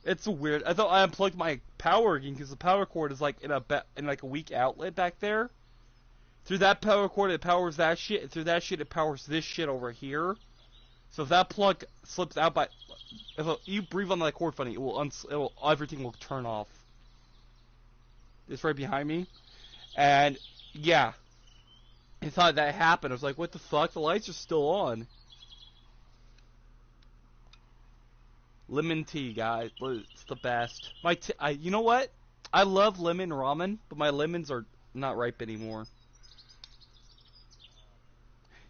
It's weird. I thought I unplugged my power again because the power cord is like in like a weak outlet back there. Through that power cord, it powers that shit, and through that shit, it powers this shit over here. So if that plug slips out if you breathe on that cord funny, everything will turn off. It's right behind me, and yeah, I thought that happened. I was like, what the fuck? The lights are still on. Lemon tea, guys, it's the best. You know what? I love lemon ramen, but my lemons are not ripe anymore.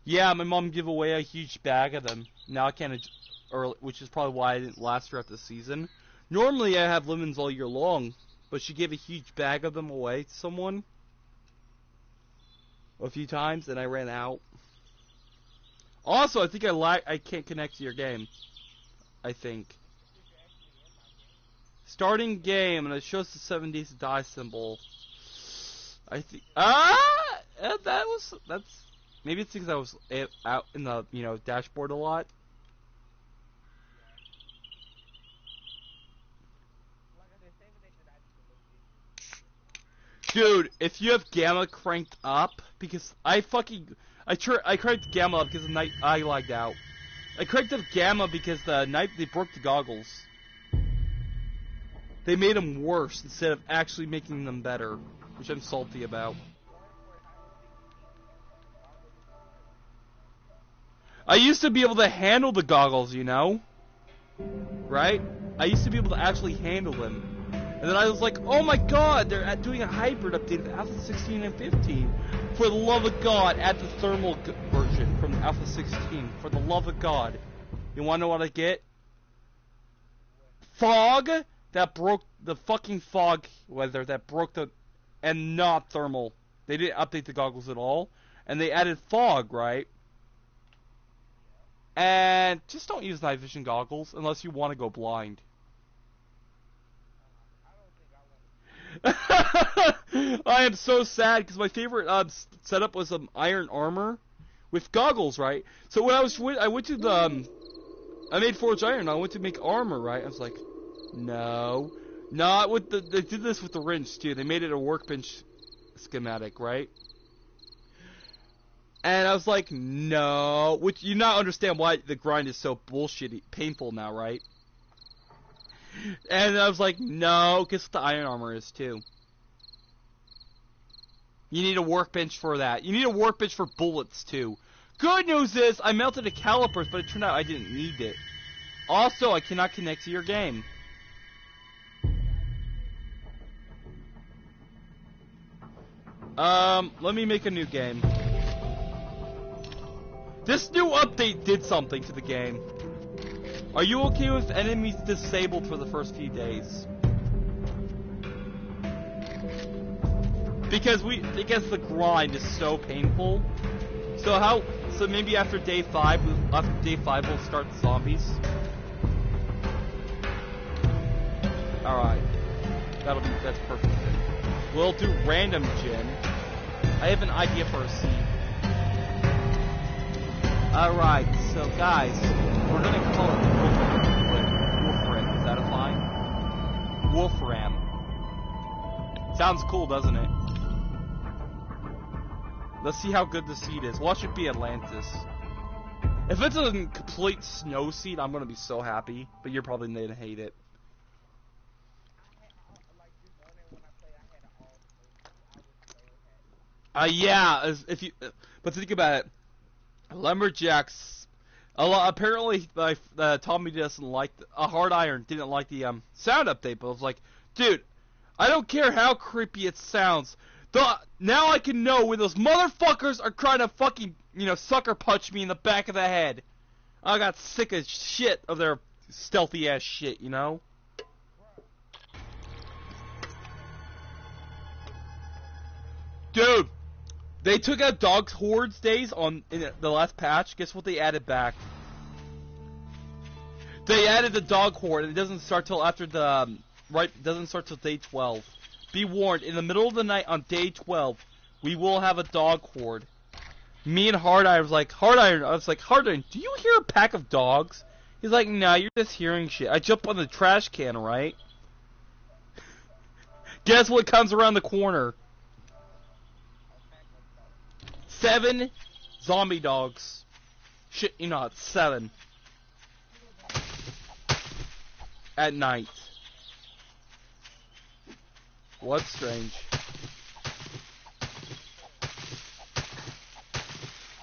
Yeah, my mom gave away a huge bag of them. Now I can't, which is probably why I didn't last throughout the season. Normally I have lemons all year long, but she gave a huge bag of them away to someone a few times, and I ran out. Also, I think I can't connect to your game. I think. Starting game, and it shows the 7 days to die symbol. I think. That's. Maybe it's because I was out in the, dashboard a lot. Dude, if you have gamma cranked up, because I cranked gamma up because the night I lagged out. I cranked up gamma because the night they broke the goggles. They made them worse instead of actually making them better, which I'm salty about. I used to be able to handle the goggles, right? I used to be able to actually handle them. And then I was like, oh my god, they're doing a hybrid update of Alpha 16 and 15. For the love of god, add the thermal version from Alpha 16. For the love of god. You wanna know what I get? Fog that broke the fucking fog weather that broke the... And not thermal. They didn't update the goggles at all. And they added fog, right? And just don't use night vision goggles unless you want to go blind. I am so sad because my favorite setup was iron armor with goggles, right? So when I went to the I made forged iron. I went to make armor, right? I was like, no, not with they did this with the wrench too. They made it a workbench schematic, right? And I was like, no, which you now understand why the grind is so bullshitty, painful now, right? And I was like, no, guess what the iron armor is too. You need a workbench for that. You need a workbench for bullets too. Good news is, I melted the calipers, but it turned out I didn't need it. Also, I cannot connect to your game. Let me make a new game. This new update did something to the game. Are you okay with enemies disabled for the first few days? Because the grind is so painful. So maybe after day 5, we'll start the zombies. Alright. That's perfect then. We'll do random gen. I have an idea for a scene. Alright, so guys, we're gonna call it Wolfram. Is that a fine? Wolfram. Sounds cool, doesn't it? Let's see how good the seed is. Watch it be Atlantis. If it's a complete snow seed, I'm gonna be so happy. But you're probably gonna hate it. Yeah. But think about it. Lumberjacks. Apparently, Tommy doesn't like Hard Iron didn't like the sound update. But I was like, dude, I don't care how creepy it sounds. Now I can know when those motherfuckers are trying to fucking, sucker punch me in the back of the head. I got sick of shit of their stealthy ass shit, Dude, they took out dog hordes days in the last patch. Guess what they added back? They added the dog horde, and it doesn't start till after the it doesn't start till day 12. Be warned, in the middle of the night on day 12, we will have a dog horde. Me and Hard Iron was like, Hard Iron, do you hear a pack of dogs? He's like, nah, you're just hearing shit. I jump on the trash can, right? Guess what comes around the corner? 7 zombie dogs. Shit, you know, it's 7. At night. What's strange?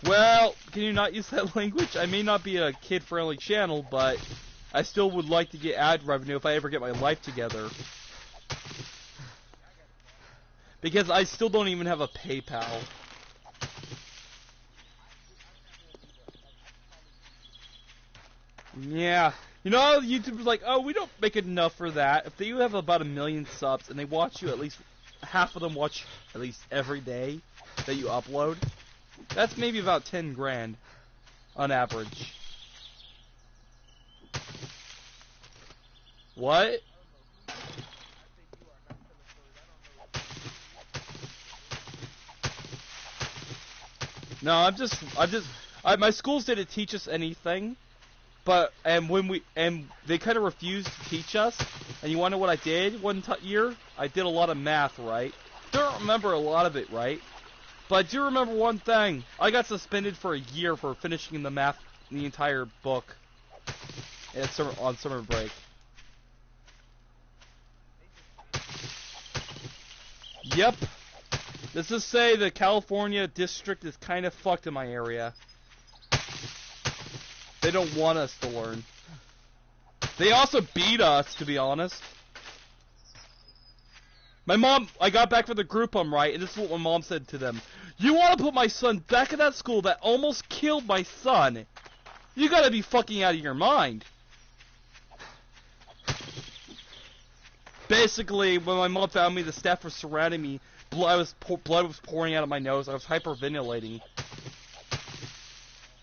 Well, can you not use that language? I may not be a kid-friendly channel, but I still would like to get ad revenue if I ever get my life together. Because I still don't even have a PayPal. Yeah. You know, YouTube's like, oh, we don't make enough for that. If you have about 1 million subs and they watch you, at least half of them watch at least every day that you upload, that's maybe about 10 grand on average. What? No, my schools didn't teach us anything. But, and they kind of refused to teach us, and you wanna know what I did one year? I did a lot of math, right? Don't remember a lot of it, right? But I do remember one thing. I got suspended for a year for finishing the entire book on summer break. Yep. Let's just say the California district is kind of fucked in my area. They don't want us to learn. They also beat us, to be honest. My mom, I got back from the group home, right, and this is what my mom said to them. You want to put my son back in that school that almost killed my son? You gotta be fucking out of your mind. Basically, when my mom found me, the staff was surrounding me. Blood was pouring out of my nose. I was hyperventilating.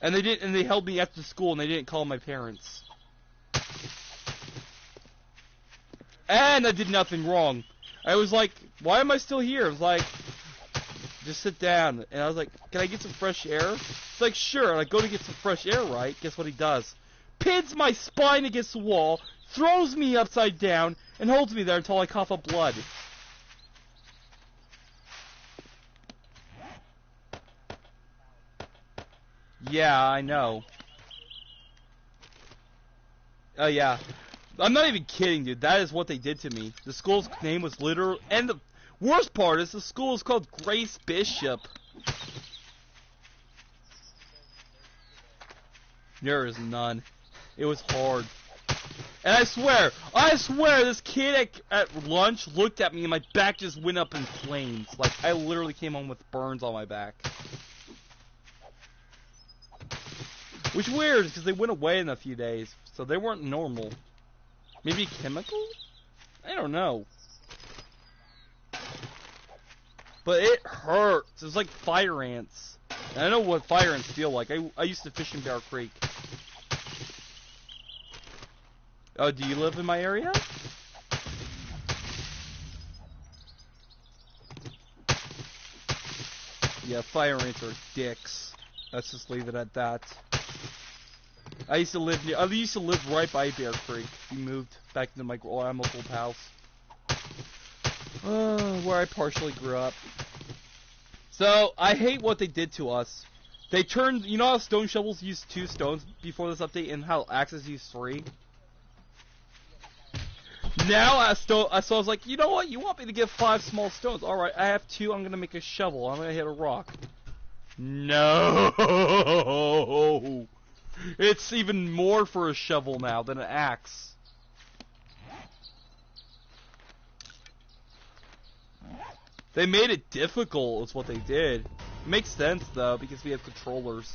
And they held me after school, and they didn't call my parents. And I did nothing wrong. I was like, why am I still here? I was like, just sit down. And I was like, can I get some fresh air? It's like, sure. And I go to get some fresh air, right? Guess what he does? Pins my spine against the wall, throws me upside down, and holds me there until I cough up blood. Yeah, I know. Oh, yeah. I'm not even kidding, dude. That is what they did to me. The school's name was literal, and the worst part is the school is called Grace Bishop. There is none. It was hard. And I swear, this kid at lunch looked at me and my back just went up in flames. Like, I literally came home with burns on my back. Which is weird, because they went away in a few days, so they weren't normal. Maybe chemical? I don't know. But it hurts. It's like fire ants. And I know what fire ants feel like. I used to fish in Bear Creek. Oh, do you live in my area? Yeah, fire ants are dicks. Let's just leave it at that. I used to live right by Bear Creek. We moved back into my almost old house. Where I partially grew up. So, I hate what they did to us. They turned, you know how stone shovels used 2 stones before this update and how axes use 3? Now, so I was like, you know what, you want me to get 5 small stones. Alright, I have 2, I'm gonna make a shovel. I'm gonna hit a rock. No! It's even more for a shovel now than an axe. They made it difficult, is what they did. It makes sense, though, because we have controllers.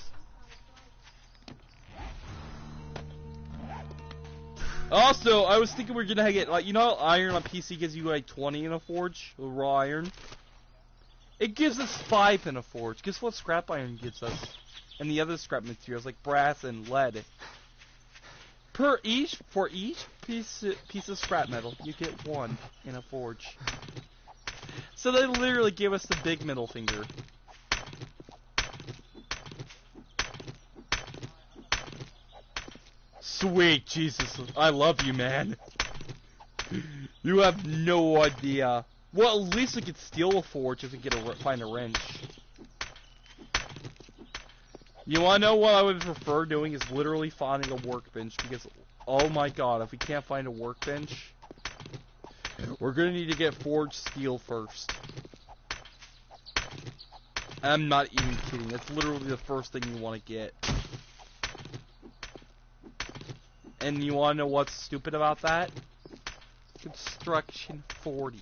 Also, I was thinking we were gonna get, like, you know how iron on PC gives you, like, 20 in a forge? With raw iron? It gives us 5 in a forge. Guess what scrap iron gives us? And the other scrap materials, like brass and lead. For each piece of scrap metal, you get 1 in a forge. So they literally give us the big middle finger. Sweet Jesus, I love you, man. You have no idea. Well, at least we could steal a forge if we get find a wrench. You wanna know what I would prefer doing is literally finding a workbench, because, oh my god, if we can't find a workbench, we're gonna need to get forged steel first. I'm not even kidding, that's literally the first thing you wanna get. And you wanna know what's stupid about that? Construction 40.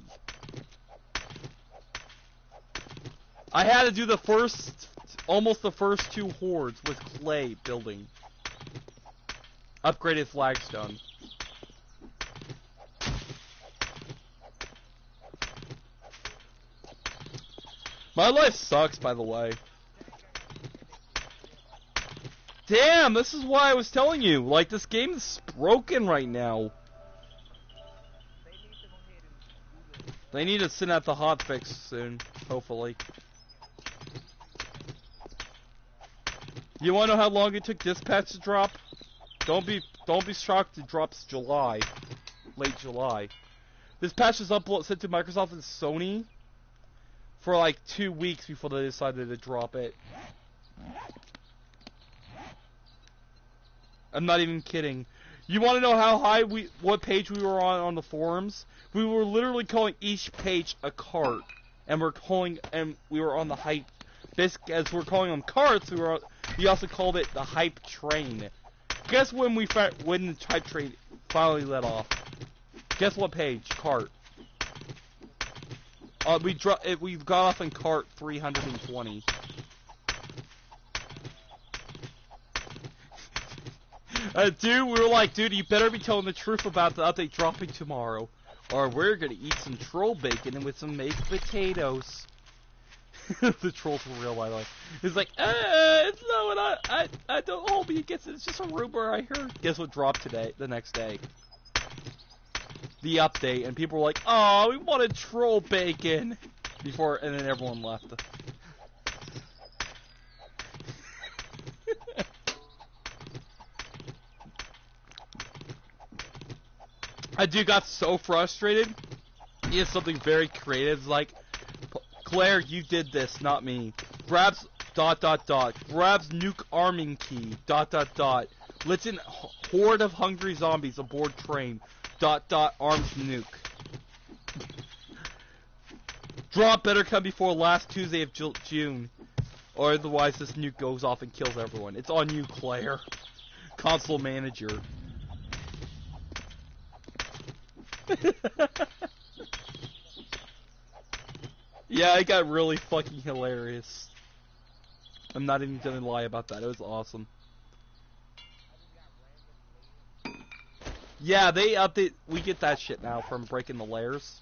I had to do the first, almost the first 2 hordes with clay building. Upgraded flagstone. My life sucks, by the way. Damn, this is why I was telling you. Like, this game is broken right now. They need to send out the hotfix soon, hopefully. You wanna know how long it took this patch to drop? Don't be shocked it drops July. Late July. This patch was sent to Microsoft and Sony for like 2 weeks before they decided to drop it. I'm not even kidding. You want to know how high what page we were on the forums? We were literally calling each page a cart, and we were on the hype. As we're calling them carts, we also called it the hype train. Guess when the hype train finally let off? Guess what page? Cart. We got off in cart 320. Dude, we were like, dude, you better be telling the truth about the update dropping tomorrow, or we're gonna eat some troll bacon and with some baked potatoes. The trolls were real, by the way. He's like, it's not what I don't hold me against it. It's just a rumor I heard. Guess what dropped today? The next day. The update, and people were like, oh, we wanted troll bacon. And then everyone left. I got so frustrated. He has something very creative. It's like, Claire, you did this, not me. Grabs ... Grabs nuke arming key ... Lets in horde of hungry zombies aboard train ... Arms nuke. Drop better come before last Tuesday of June, or otherwise this nuke goes off and kills everyone. It's on you, Claire. Console manager. Yeah, it got really fucking hilarious. I'm not even gonna lie about that. It was awesome. Yeah, they update. We get that shit now from breaking the layers.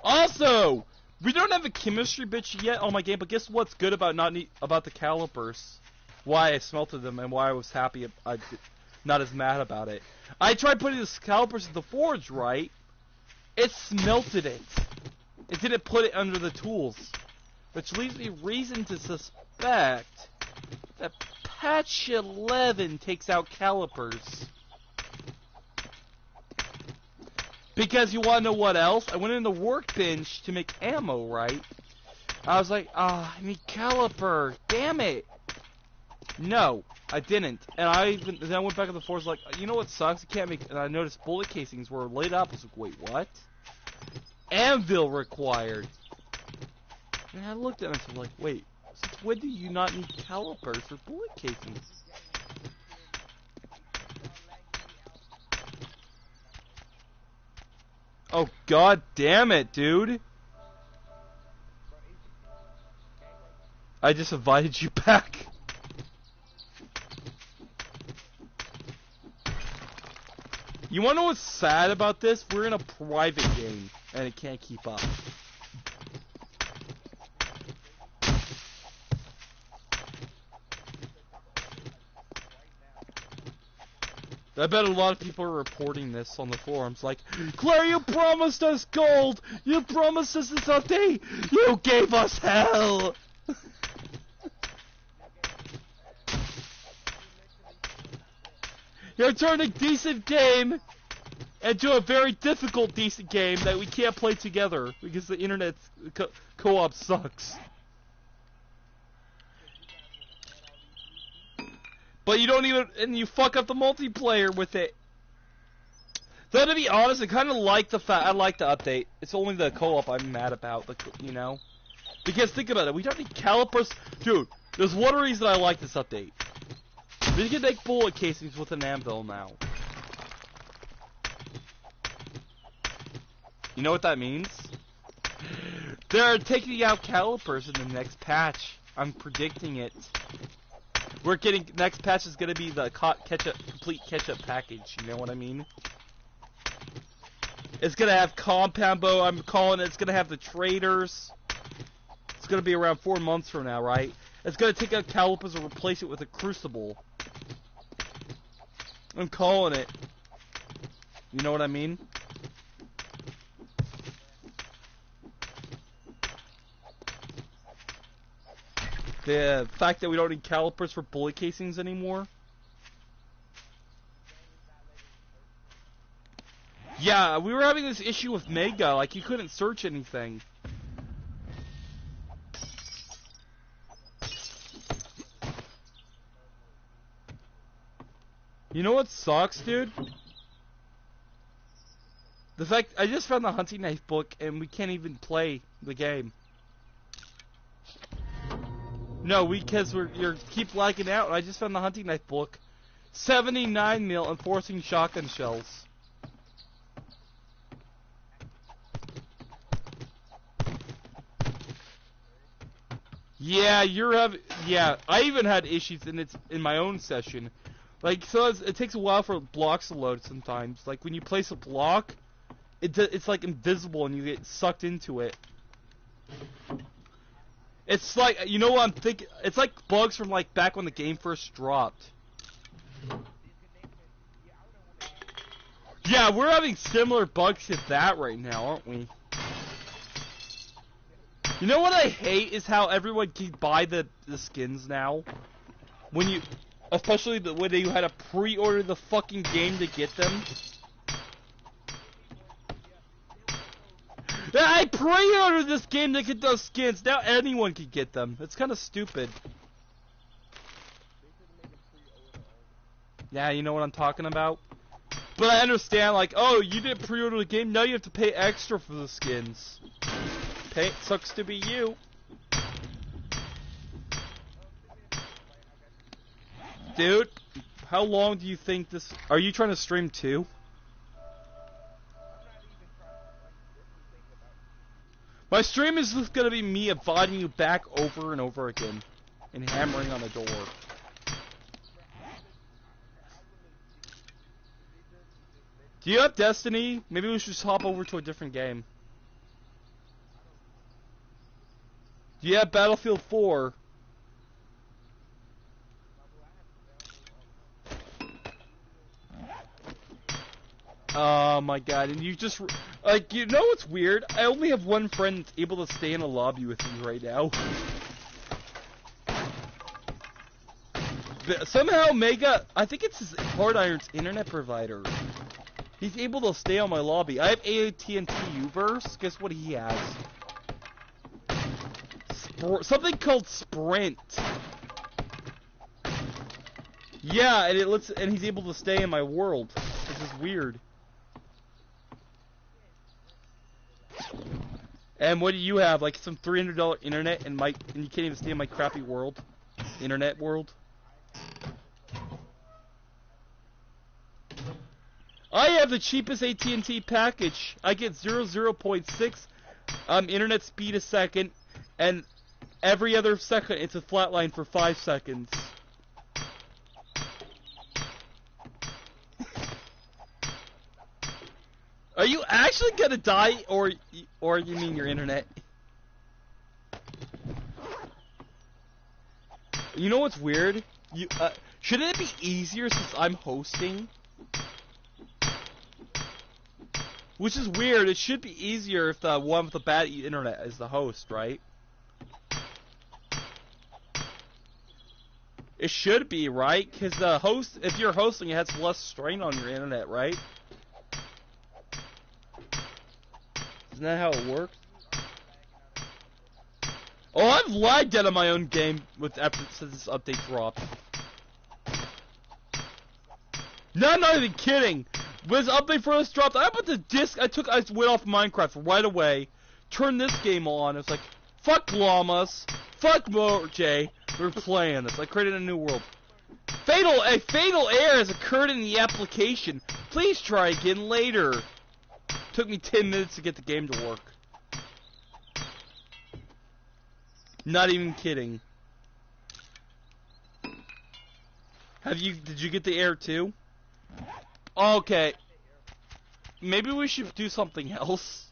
Also, we don't have a chemistry bitch yet on my game, but guess what's good about about the calipers? Why I smelted them and why I was happy. Not as mad about it. I tried putting the calipers in the forge, right? It smelted it. It didn't put it under the tools, which leaves me reason to suspect that patch 11 takes out calipers. Because you want to know what else? I went in the workbench to make ammo, right? I was like, I need caliper. Damn it. No, I didn't. And then I went back to the force like, you know what sucks? I can't make. And I noticed bullet casings were lit up. I was like, wait, what? Anvil required. And I looked at myself like, wait, since when do you not need calipers for bullet casings? Oh, god damn it, dude. I just invited you back. You wanna know what's sad about this? We're in a private game, and it can't keep up. I bet a lot of people are reporting this on the forums, like, Claire, you promised us gold! You promised us this update! You gave us hell! You're turning a decent game into a very difficult decent game that we can't play together because the internet co-op sucks. But you don't even, and you fuck up the multiplayer with it. Though to be honest, I kind of like the fact, I like the update. It's only the co-op I'm mad about, you know? Because think about it, we don't need calipers. Dude, there's one reason I like this update. We can make bullet casings with an anvil now. You know what that means? They're taking out calipers in the next patch. I'm predicting it. We're getting, next patch is gonna be the complete ketchup package. You know what I mean? It's gonna have compound bow. I'm calling it. It's gonna have the traders. It's gonna be around 4 months from now, right? It's gonna take out calipers and replace it with a crucible. I'm calling it. You know what I mean? The fact that we don't need calipers for bullet casings anymore. Yeah, we were having this issue with Mega, like you couldn't search anything. You know what sucks, dude? The fact I just found the hunting knife book and we can't even play the game. No, because you keep lagging out. I just found the hunting knife book. 79 mil enforcing shotgun shells. Yeah, yeah, I even had issues in my own session. Like, so it takes a while for blocks to load sometimes. Like, when you place a block, it's like invisible and you get sucked into it. It's like, you know what I'm thinking? It's like bugs from like back when the game first dropped. Yeah, we're having similar bugs to that right now, aren't we? You know what I hate is how everyone can buy the skins now. When you, especially when you had to pre-order the fucking game to get them. I pre-ordered this game to get those skins. Now anyone can get them. It's kind of stupid. Yeah, you know what I'm talking about? But I understand, like, oh, you didn't pre-order the game, now you have to pay extra for the skins. Sucks to be you. Dude, how long do you think this... Are you trying to stream too? My stream is just gonna be me inviting you back over and over again. And hammering on the door. Do you have Destiny? Maybe we should just hop over to a different game. Do you have Battlefield 4? Oh my god, and you just... Like, you know what's weird? I only have one friend that's able to stay in a lobby with me right now. But somehow Mega... I think it's his Hard Iron's internet provider. He's able to stay on my lobby. I have AT&T Uverse. Guess what he has? Something called Sprint. Yeah, and he's able to stay in my world. This is weird. And what do you have? Like some $300 internet and you can't even stay in my crappy world, internet world. I have the cheapest AT&T package. I get 0.6 internet speed a second, and every other second it's a flatline for 5 seconds. Are you actually gonna die, or you mean your internet? You know what's weird? Shouldn't it be easier since I'm hosting? Which is weird. It should be easier if the one with the bad internet is the host, right? It should be, right? Because the host, if you're hosting, it has less strain on your internet, right? Isn't that how it works? Oh, I've lagged out of my own game since this update dropped. No, I'm not even kidding. When this update first dropped, I put the disc. I went off Minecraft right away. Turned this game on. It's like, fuck llamas, fuck Moj. We're playing this. I created a new world. A fatal error has occurred in the application. Please try again later. Took me 10 minutes to get the game to work. Not even kidding. Did you get the error too? Okay. Maybe we should do something else.